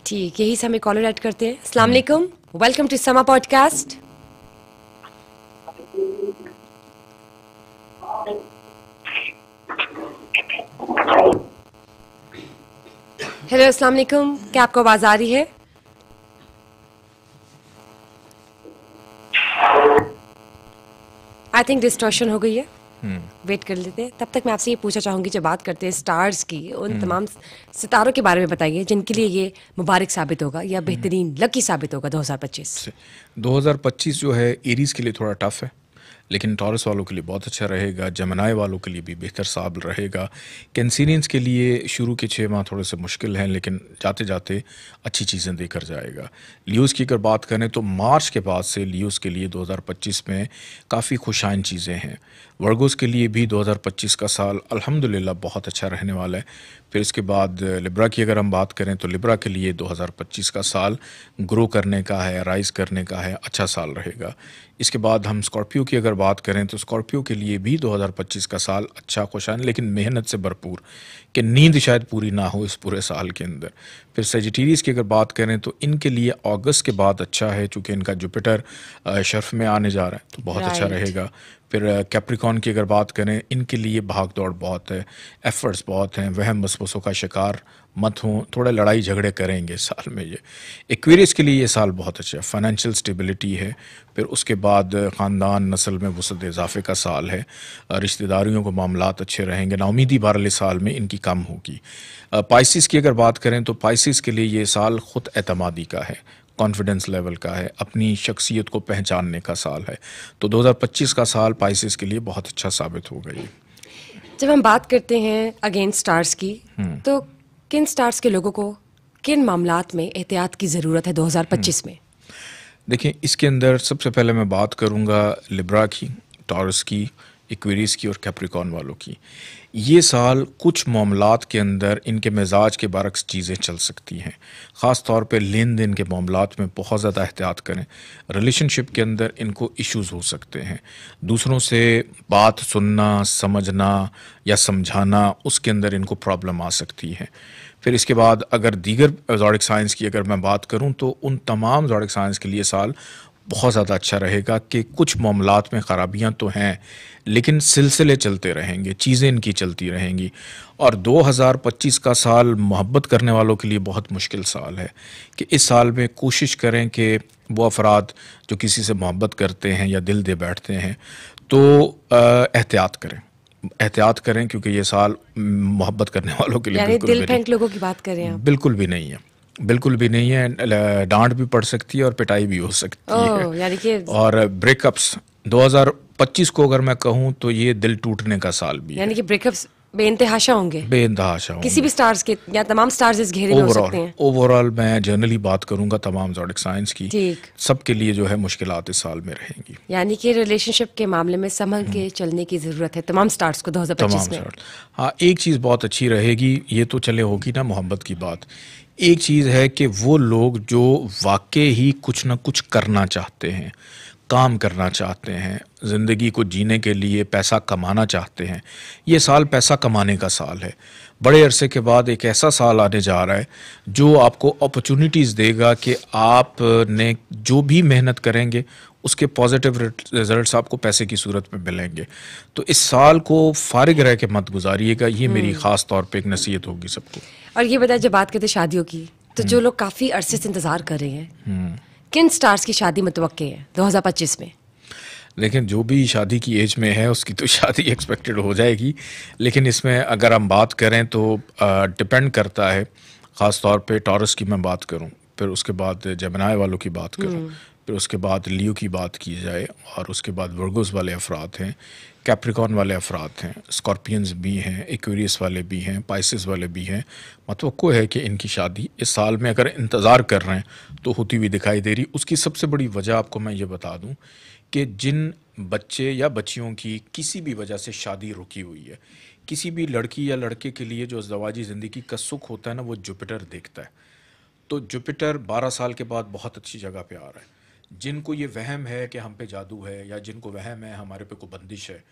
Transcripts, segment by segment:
ठीक, यही से हमें कॉलर ऐड करते हैं। अस्सलाम वालेकुम, वेलकम टू समा पॉडकास्ट। हेलो, अस्सलाम वालेकुम, क्या आपको आवाज आ रही है? आई थिंक डिस्टॉर्शन हो गई है। वेट कर लेते हैं। तब तक मैं आपसे ये पूछना चाहूंगी, जब बात करते हैं स्टार्स की, उन तमाम सितारों के बारे में बताइए जिनके लिए ये मुबारक साबित होगा या बेहतरीन लकी साबित होगा 2025। 2025 जो है एरीज के लिए थोड़ा टफ है, लेकिन टॉरस वालों के लिए बहुत अच्छा रहेगा। जमनाई वालों के लिए भी बेहतर साल रहेगा। कैंसिनियंस के लिए शुरू के 6 माह थोड़े से मुश्किल हैं, लेकिन जाते जाते अच्छी चीज़ें देकर जाएगा। लियोस की अगर बात करें तो मार्च के बाद से लियोस के लिए 2025 में काफ़ी खुशाइन चीज़ें हैं। वर्गोस के लिए भी 2025 का साल अल्हम्दुलिल्लाह बहुत अच्छा रहने वाला है। फिर इसके बाद लिब्रा की अगर हम बात करें तो लिब्रा के लिए 2025 का साल ग्रो करने का है, राइज करने का है, अच्छा साल रहेगा। इसके बाद हम स्कॉर्पियो की अगर बात करें तो स्कॉर्पियो के लिए भी 2025 का साल अच्छा खुशाइन, लेकिन मेहनत से भरपूर, कि नींद शायद पूरी ना हो इस पूरे साल के अंदर। फिर सेजिटेरियस की अगर बात करें तो इनके लिए अगस्त के बाद अच्छा है, चूँकि इनका जुपिटर शर्फ में आने जा रहा है तो बहुत अच्छा राइट। रहेगा। फिर कैप्रिकॉन की अगर बात करें, इनके लिए भाग दौड़ बहुत है, एफर्ट्स बहुत हैं, वहम वसवसों का शिकार मत हों, थोड़ा लड़ाई झगड़े करेंगे इस साल में ये। एक्वेरियस के लिए ये साल बहुत अच्छा है, फाइनेंशियल स्टेबिलिटी है। फिर उसके बाद ख़ानदान नस्ल में वसअत इजाफे का साल है, रिश्तेदारियों को मामलात अच्छे रहेंगे, नाउमीदी बारह साल में इनकी कम होगी। पाइसिस की अगर बात करें तो पाइसिस के लिए ये साल ख़ुद एतमादी का है, कॉन्फिडेंस लेवल का है, अपनी शख्सियत को पहचानने का साल है। तो 2025 का साल पाइसिस के लिए बहुत अच्छा साबित हो गई। जब हम बात करते हैं अगेंस्ट स्टार्स की, तो किन स्टार्स के लोगों को किन मामलात में एहतियात की ज़रूरत है 2025 में? देखिए, इसके अंदर सबसे पहले मैं बात करूंगा लिब्रा की, टॉरस की, एक्वेरियस की और कैप्रिकॉर्न वालों की। ये साल कुछ मामलात के अंदर इनके मिजाज के बरक्स चीज़ें चल सकती हैं। ख़ास तौर पे लेन देन के मामलात में बहुत ज़्यादा एहतियात करें। रिलेशनशिप के अंदर इनको इश्यूज़ हो सकते हैं। दूसरों से बात सुनना, समझना या समझाना, उसके अंदर इनको प्रॉब्लम आ सकती है। फिर इसके बाद अगर दीगर ज़ोडिक साइंस की अगर मैं बात करूं तो उन तमाम ज़ोडिक साइंस के लिए साल बहुत ज़्यादा अच्छा रहेगा कि कुछ मामलात में ख़राबियां तो हैं, लेकिन सिलसिले चलते रहेंगे, चीज़ें इनकी चलती रहेंगी। और 2025 का साल मोहब्बत करने वालों के लिए बहुत मुश्किल साल है, कि इस साल में कोशिश करें कि वो अफराद जो किसी से मोहब्बत करते हैं या दिल दे बैठते हैं तो एहतियात करें, एहतियात करें, क्योंकि ये साल मोहब्बत करने वालों के लिए यानी बिल्कुल दिल भी नहीं, फेंक लोगों की बात कर रहे हैं आप? बिल्कुल भी नहीं है, बिल्कुल भी नहीं है। डांट भी पड़ सकती है और पिटाई भी हो सकती है। ओह, यानी कि और ब्रेकअप्स 2025 को अगर मैं कहूँ तो ये दिल टूटने का साल भी है, ब्रेकअप्स बेइंतहाशा होंगे। बेइंतहाशा किसी होंगे। भी स्टार्स के या तमाम स्टार्स इस घेरे में हो ओवरऑल सकते हैं। ओवरऑल मैं जनरली बात करूंगा तमाम ज़ोडिक साइंस की, ठीक। सबके लिए जो है मुश्किलात इस साल में रहेंगी। यानी कि रिलेशनशिप के मामले में संभल के चलने की ज़रूरत है तमाम स्टार्स को तमाम 2025 में। शर्ट। हाँ, एक चीज़ बहुत अच्छी रहेगी, ये तो चले होगी ना मोहब्बत की बात। एक चीज़ है कि वो लोग जो वाकई ही कुछ ना कुछ करना चाहते हैं, काम करना चाहते हैं, ज़िंदगी को जीने के लिए पैसा कमाना चाहते हैं, ये साल पैसा कमाने का साल है। बड़े अरसे के बाद एक ऐसा साल आने जा रहा है जो आपको अपॉर्चुनिटीज़ देगा कि आपने जो भी मेहनत करेंगे उसके पॉजिटिव रिजल्ट्स आपको पैसे की सूरत में मिलेंगे। तो इस साल को फारिग रह के मत गुजारिएगा, ये मेरी ख़ास तौर पे एक नसीहत होगी सबको। और ये बताया, जब बात करते हैं शादियों की, तो जो लोग काफ़ी अरसे से इंतज़ार कर रहे हैं, किन स्टार्स की शादी मुतवक्के है 2025 में? लेकिन जो भी शादी की एज में है उसकी तो शादी एक्सपेक्टेड हो जाएगी, लेकिन इसमें अगर हम बात करें तो डिपेंड करता है। ख़ास तौर पे टॉरस की मैं बात करूं, फिर उसके बाद जेमिनी वालों की बात करूं, फिर उसके बाद लियो की बात की जाए, और उसके बाद वर्गोस वाले अफराद हैं, कैप्रिकॉर्न वाले अफराद हैं, स्कॉर्पियंस भी हैं, एक्वेरियस वाले भी हैं, पाइसिस वाले भी हैं। मतवक्को है कि इनकी शादी इस साल में अगर इंतज़ार कर रहे हैं तो होती हुई दिखाई दे रही। उसकी सबसे बड़ी वजह आपको मैं ये बता दूं कि जिन बच्चे या बच्चियों की किसी भी वजह से शादी रुकी हुई है, किसी भी लड़की या लड़के के लिए जो ज़वाजी ज़िंदगी का सुख होता है ना, वो जुपिटर देखता है। तो जुपिटर 12 साल के बाद बहुत अच्छी जगह पे आ रहा है। जिनको ये वहम है कि हम पे जादू है, या जिनको वहम है हमारे पे कोई बंदिश है,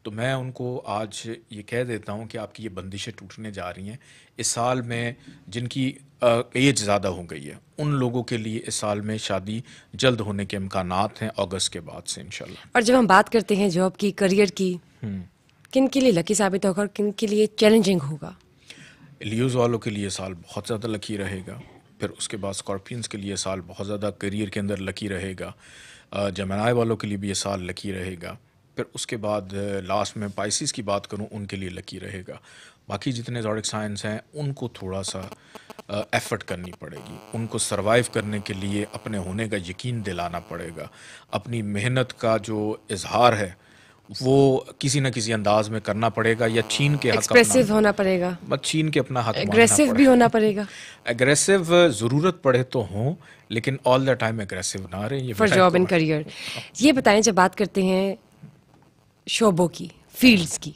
तो मैं उनको आज ये कह देता हूँ कि आपकी ये बंदिशें टूटने जा रही हैं। इस साल में जिनकी एज ज़्यादा हो गई है, उन लोगों के लिए इस साल में शादी जल्द होने के इम्कानात हैं, अगस्त के बाद से इंशाल्लाह। और जब हम बात करते हैं जॉब की, करियर की, किन के लिए लकी साबित होगा और किन के लिए चैलेंजिंग होगा? लियोज़ वालों के लिए साल बहुत ज़्यादा लकी रहेगा। फिर उसके बाद स्कॉर्पियंस के लिए साल बहुत ज़्यादा करियर के अंदर लकी रहेगा। जमेनाई वालों के लिए भी ये साल लकी रहेगा। फिर उसके बाद लास्ट में पाइसिस की बात करूं, उनके लिए लकी रहेगा। बाकी जितने ज़ोडिक साइंस हैं उनको थोड़ा सा एफ़र्ट करनी पड़ेगी। उनको सरवाइव करने के लिए अपने होने का यकीन दिलाना पड़ेगा। अपनी मेहनत का जो इजहार है वो किसी न किसी अंदाज में करना पड़ेगा, या छीन के हक एक्सप्रेसिव होना पड़ेगा, मत छीन के अपना हक मांगना एग्रेसिव भी होना पड़ेगा। एग्रेसिव ज़रूरत पड़े तो हों, लेकिन ऑल द टाइम एग्रेसिव ना रहे। ये फॉर जॉब एंड करियर। ये बताएं, जब बात करते हैं शोबों की, फील्ड्स की,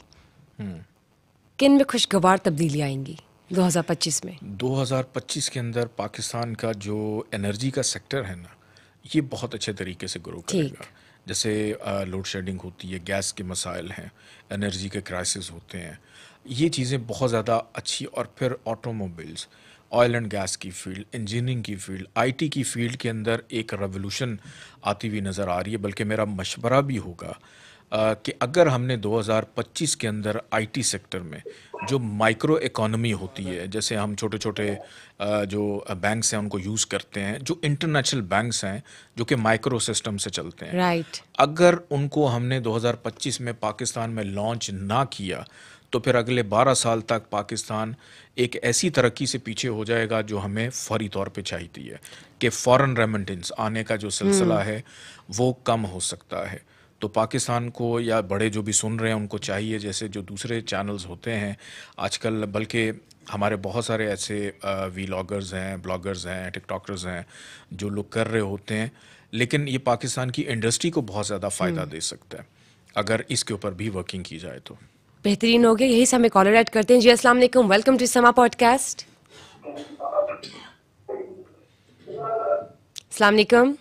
किन में खुशगवार तब्दीली आएंगी 2025 में? 2025 के अंदर पाकिस्तान का जो एनर्जी का सेक्टर है ना, ये बहुत अच्छे तरीके से ग्रो करेगा। जैसे लोड शेडिंग होती है, गैस के मसाइल हैं, एनर्जी के क्राइसिस होते हैं, ये चीज़ें बहुत ज़्यादा अच्छी। और फिर ऑटोमोबाइल्स, ऑयल एंड गैस की फील्ड, इंजीनियरिंग की फील्ड, आईटी की फील्ड के अंदर एक रेवोल्यूशन आती हुई नज़र आ रही है। बल्कि मेरा मशवरा भी होगा कि अगर हमने 2025 के अंदर आईटी सेक्टर में जो माइक्रो इकोनॉमी होती है, जैसे हम छोटे छोटे जो बैंक्स हैं उनको यूज़ करते हैं, जो इंटरनेशनल बैंक्स हैं जो कि माइक्रो सिस्टम से चलते हैं, राइट, अगर उनको हमने 2025 में पाकिस्तान में लॉन्च ना किया तो फिर अगले 12 साल तक पाकिस्तान एक ऐसी तरक्की से पीछे हो जाएगा जो हमें फौरी तौर पे चाहिए है कि फॉरेन रेमिटेंस आने का जो सिलसिला है वो कम हो सकता है। तो पाकिस्तान को, या बड़े जो भी सुन रहे हैं उनको चाहिए, जैसे जो दूसरे चैनल्स होते हैं आजकल, बल्कि हमारे बहुत सारे ऐसे वीलॉगर्स हैं, ब्लॉगर्स हैं, टिकटॉकर्स हैं जो लोग कर रहे होते हैं, लेकिन ये पाकिस्तान की इंडस्ट्री को बहुत ज़्यादा फ़ायदा दे सकता है अगर इसके ऊपर भी वर्किंग की जाए तो। बेहतरीन हो गया। यही से हमें कॉलर ऐड करते हैं। जी अस्सलाम वालेकुम, वेलकम टू समा पॉडकास्ट। अस्सलाम वालेकुम।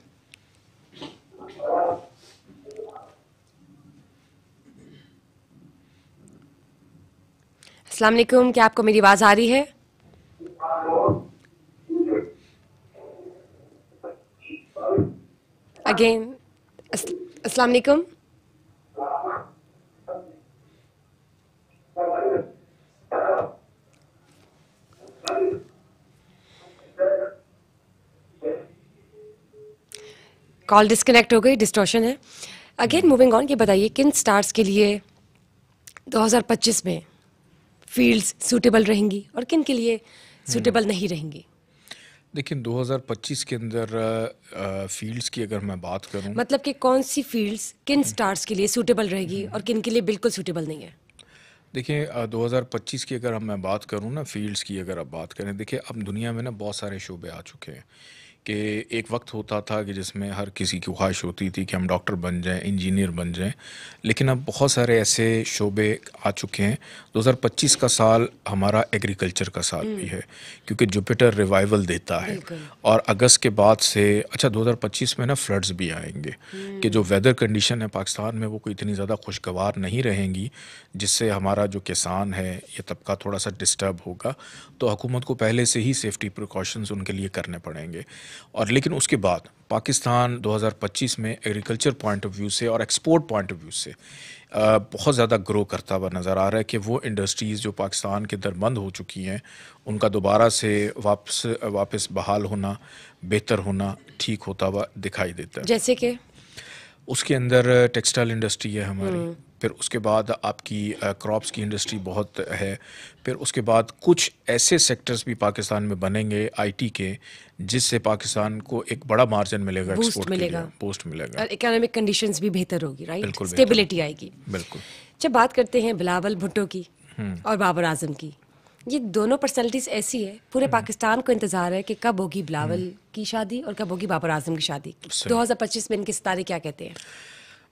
अस्सलाम वालेकुम, क्या आपको मेरी आवाज़ आ रही है? अगेन अस्सलाम वालेकुम। कॉल डिस्कनेक्ट हो गई, डिस्टॉर्शन है। अगेन मूविंग ऑन, ये बताइए किन स्टार्स के लिए 2025 में फील्ड्स सूटेबल रहेंगी और किन के लिए सूटेबल नहीं रहेंगी? देखिए 2025 के अंदर फील्ड्स की अगर मैं बात करूं, मतलब कि कौन सी फील्ड्स किन स्टार्स के लिए सूटेबल रहेगी और किन के लिए बिल्कुल सूटेबल नहीं है? देखिए 2025 की अगर मैं बात करूं ना, फील्ड्स की अगर आप बात करें, देखिए अब दुनिया में ना बहुत सारे शोबे आ चुके हैं कि एक वक्त होता था कि जिसमें हर किसी की ख्वाहिश होती थी कि हम डॉक्टर बन जाएं, इंजीनियर बन जाएं, लेकिन अब बहुत सारे ऐसे शोबे आ चुके हैं। 2025 का साल हमारा एग्रीकल्चर का साल भी है क्योंकि जुपिटर रिवाइवल देता है। और अगस्त के बाद से 2025 में ना फ्लड्स भी आएंगे कि जो वेदर कंडीशन है पाकिस्तान में वो कोई इतनी ज़्यादा खुशगवार नहीं रहेंगी, जिससे हमारा जो किसान है ये तबका थोड़ा सा डिस्टर्ब होगा। तो हुकूमत को पहले से ही सेफ्टी प्रिकॉशंस उनके लिए करने पड़ेंगे। और लेकिन उसके बाद पाकिस्तान 2025 में एग्रीकल्चर पॉइंट ऑफ व्यू से और एक्सपोर्ट पॉइंट ऑफ व्यू से बहुत ज़्यादा ग्रो करता हुआ नज़र आ रहा है कि वो इंडस्ट्रीज़ जो पाकिस्तान के अंदर बंद हो चुकी हैं उनका दोबारा से वापस बहाल होना, बेहतर होना, ठीक होता हुआ दिखाई देता है। जैसे कि उसके अंदर टेक्सटाइल इंडस्ट्री है हमारी, फिर उसके बाद आपकी क्रॉप्स की इंडस्ट्री बहुत है, फिर उसके बाद कुछ ऐसे सेक्टर्स भी पाकिस्तान में बनेंगे आईटी के, जिससे पाकिस्तान को एक बड़ा मार्जिन मिलेगा, एक्सपोर्ट के लिए बूस्ट मिलेगा और इकोनॉमिक कंडीशंस भी बेहतर होगी, राइट? बिल्कुल स्टेबिलिटी आएगी। बिल्कुल। जब बात करते हैं बिलावल भुट्टो की और बाबर आजम की, ये दोनों पर्सनालिटीज ऐसी है, पूरे पाकिस्तान को इंतजार है कि कब होगी बिलावल की शादी और कब होगी बाबर आजम की शादी। 2025 में इनके सितारे क्या कहते हैं?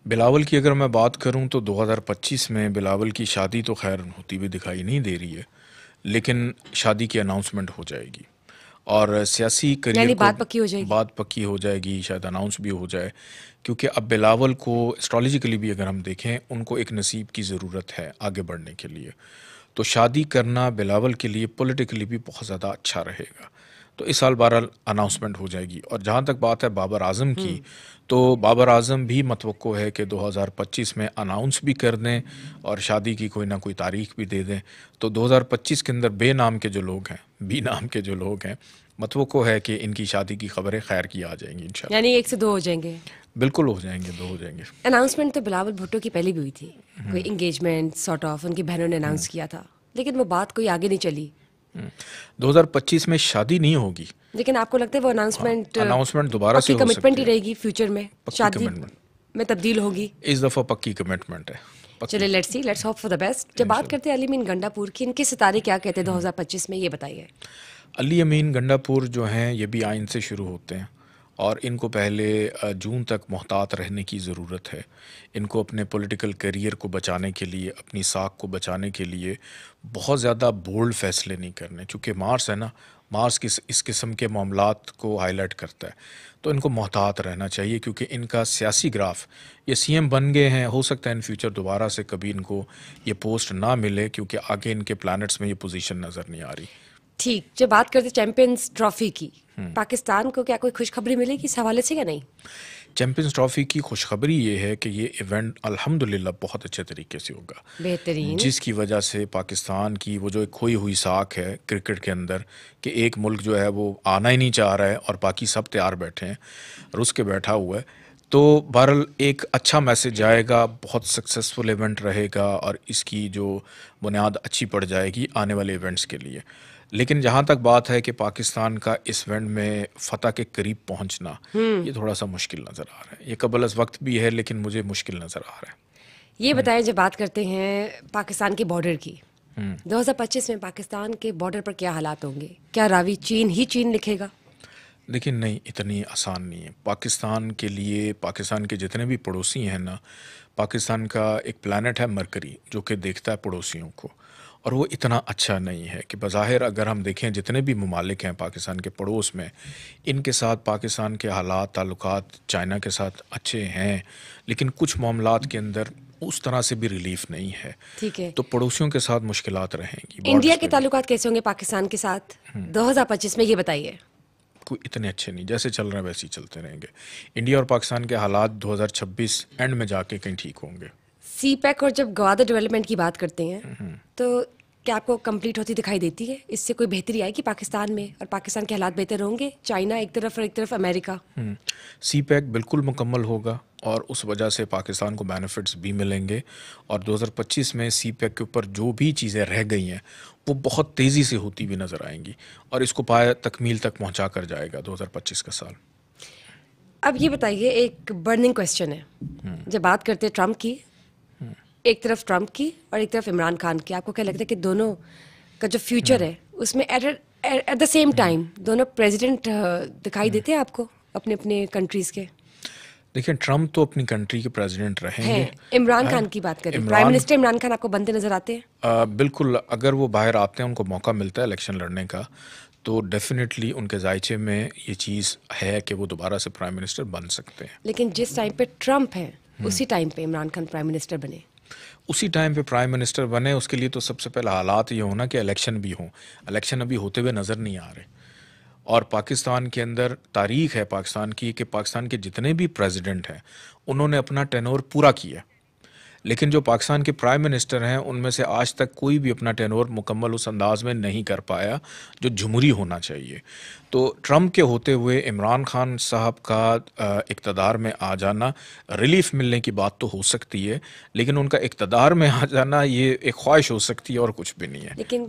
बिलावल की अगर मैं बात करूं तो 2025 में बिलावल की शादी तो खैर होती हुई दिखाई नहीं दे रही है, लेकिन शादी की अनाउंसमेंट हो जाएगी। और सियासी करियर यानी को बात पक्की हो जाएगी। बात पक्की हो जाएगी, शायद अनाउंस भी हो जाए, क्योंकि अब बिलावल को एस्ट्रोलॉजिकली भी अगर हम देखें, उनको एक नसीब की ज़रूरत है आगे बढ़ने के लिए। तो शादी करना बिलावल के लिए पॉलिटिकली भी बहुत ज़्यादा अच्छा रहेगा। तो इस साल बहरहाल अनाउंसमेंट हो जाएगी। और जहाँ तक बात है बाबर आज़म की, तो बाबर आज़म भी मतवक्को है कि 2025 में अनाउंस भी कर दें और शादी की कोई ना कोई तारीख भी दे दें। तो 2025 के अंदर बे नाम के जो लोग हैं, बी नाम के जो लोग हैं, मतवक्को है कि इनकी शादी की खबरें खैर की आ जाएंगी इंशाल्लाह। यानी 1 से 2 हो जाएंगे। बिल्कुल हो जाएंगे, 2 हो जाएंगे। अनाउंसमेंट तो बिलावल भुट्टो की पहले भी हुई थी, कोई एंगेजमेंट सॉर्ट ऑफ उनकी बहनों ने अनाउंस किया था, लेकिन वो बात कोई आगे नहीं चली। 2025 में शादी नहीं होगी, लेकिन आपको लगता है वो अनाउंसमेंट अनाउंसमेंट दोबारा से पक्की हो कमिटमेंट सकती ही है। रहेगी फ्यूचर में, पक्की शादी कमिटमेंट में तब्दील होगी? इस दफ़ा पक्की कमिटमेंट है, पक्की। चलिए let's see, let's hope for the best. जब बात करते हैं अली अमीन गंडापुर की, इनके सितारे क्या कहते हैं 2025 में, ये बताइए। अली अमीन गंडापुर जो हैं ये भी आइन से शुरू होते हैं और इनको पहले जून तक मोहतात रहने की ज़रूरत है। इनको अपने पॉलिटिकल करियर को बचाने के लिए, अपनी साख को बचाने के लिए बहुत ज़्यादा बोल्ड फैसले नहीं करने, चूँकि मार्स है ना, मार्स इस किस्म के मामलात को हाईलाइट करता है। तो इनको मोहतात रहना चाहिए, क्योंकि इनका सियासी ग्राफ, ये सीएम बन गए हैं, हो सकता है इन फ्यूचर दोबारा से कभी इनको ये पोस्ट ना मिले, क्योंकि आगे इनके प्लैनेट्स में ये पोजीशन नज़र नहीं आ रही। ठीक, जब बात करते हैं चैंपियंस ट्रॉफी की, पाकिस्तान को क्या कोई खुशखबरी मिलेगी इस हवाले से या नहीं? चैंपियंस ट्रॉफी की खुशखबरी ये है कि ये इवेंट अल्हम्दुलिल्लाह बहुत अच्छे तरीके से होगा, बेहतरीन। जिसकी वजह से पाकिस्तान की वो जो एक खोई हुई साख है क्रिकेट के अंदर, कि एक मुल्क जो है वो आना ही नहीं चाह रहा है और बाकी सब तैयार बैठे हैं, रुस के बैठा हुआ है। तो बहरहाल एक अच्छा मैसेज जाएगा, बहुत सक्सेसफुल इवेंट रहेगा और इसकी जो बुनियाद अच्छी पड़ जाएगी आने वाले इवेंट्स के लिए। लेकिन जहाँ तक बात है कि पाकिस्तान का इस इवेंट में फ़तह के करीब पहुँचना, ये थोड़ा सा मुश्किल नज़र आ रहा है। ये कबल अज़ वक्त भी है, लेकिन मुझे मुश्किल नज़र आ रहा है। ये बताएं, जब बात करते हैं पाकिस्तान के बॉर्डर की, 2025 में पाकिस्तान के बॉर्डर पर क्या हालात होंगे? क्या रावी चीन ही चीन लिखेगा? लेकिन नहीं, इतनी आसान नहीं है पाकिस्तान के लिए। पाकिस्तान के जितने भी पड़ोसी हैं ना, पाकिस्तान का एक प्लैनेट है मरकरी, जो कि देखता है पड़ोसियों को, और वो इतना अच्छा नहीं है कि बज़ाहिर अगर हम देखें जितने भी ममालिक हैं पाकिस्तान के पड़ोस में, इनके साथ पाकिस्तान के हालात ताल्लुकात चाइना के साथ अच्छे हैं, लेकिन कुछ मामलात के अंदर उस तरह से भी रिलीफ नहीं है। ठीक है, तो पड़ोसियों के साथ मुश्किलात रहेंगी। इंडिया के ताल्लुकात कैसे होंगे पाकिस्तान के साथ 2025 में, ये बताइए। कोई इतने अच्छे नहीं, जैसे चल रहे हैं वैसे ही चलते रहेंगे। इंडिया और पाकिस्तान के हालात 2026 एंड में जाके कहीं ठीक होंगे। सीपैक और जब ग्वादर डेवलपमेंट की बात करते हैं, तो क्या आपको कंप्लीट होती दिखाई देती है? इससे कोई बेहतरी आएगी पाकिस्तान में और पाकिस्तान के हालात बेहतर होंगे? चाइना एक तरफ और एक तरफ अमेरिका। सीपैक बिल्कुल मुकम्मल होगा और उस वजह से पाकिस्तान को बेनिफिट्स भी मिलेंगे। और 2025 में सीपैक के ऊपर जो भी चीज़ें रह गई हैं वो बहुत तेज़ी से होती हुई नज़र आएंगी और इसको पाया तकमील तक पहुंचा कर जाएगा 2025 का साल। अब ये बताइए, एक बर्निंग क्वेश्चन है, जब बात करते हैं ट्रम्प की, एक तरफ ट्रम्प की और एक तरफ इमरान खान की, आपको क्या लगता है कि दोनों का जो फ्यूचर है उसमें एट द सेम टाइम दोनों प्रेसिडेंट दिखाई देते हैं आपको अपने अपने कंट्रीज के? देखिए, ट्रम्प तो अपनी कंट्री के प्रेसिडेंट रहेंगे। इमरान खान की बात करें, प्राइम मिनिस्टर इमरान खान आपको बनते नजर आते हैं? बिल्कुल, अगर वो बाहर आते हैं, उनको मौका मिलता है इलेक्शन लड़ने का, तो डेफिनेटली उनके जायचे में ये चीज़ है कि वो दोबारा से प्राइम मिनिस्टर बन सकते हैं। लेकिन जिस टाइम पे ट्रम्प है उसी टाइम पे इमरान खान प्राइम मिनिस्टर बने, उसी टाइम पे प्राइम मिनिस्टर बने, उसके लिए तो सबसे पहला हालात ये होना कि इलेक्शन भी हों। इलेक्शन अभी होते हुए नज़र नहीं आ रहे। और पाकिस्तान के अंदर तारीख है पाकिस्तान की कि पाकिस्तान के जितने भी प्रेसिडेंट हैं उन्होंने अपना टेनोर पूरा किया, लेकिन जो पाकिस्तान के प्राइम मिनिस्टर हैं उनमें से आज तक कोई भी अपना टेनोर मुकम्मल उस अंदाज में नहीं कर पाया जो जमहूरी होना चाहिए। तो ट्रम्प के होते हुए इमरान खान साहब का इक़्तिदार में आ जाना, रिलीफ मिलने की बात तो हो सकती है, लेकिन उनका इक़्तिदार में आ जाना ये एक ख्वाहिश हो सकती है और कुछ भी नहीं है। लेकिन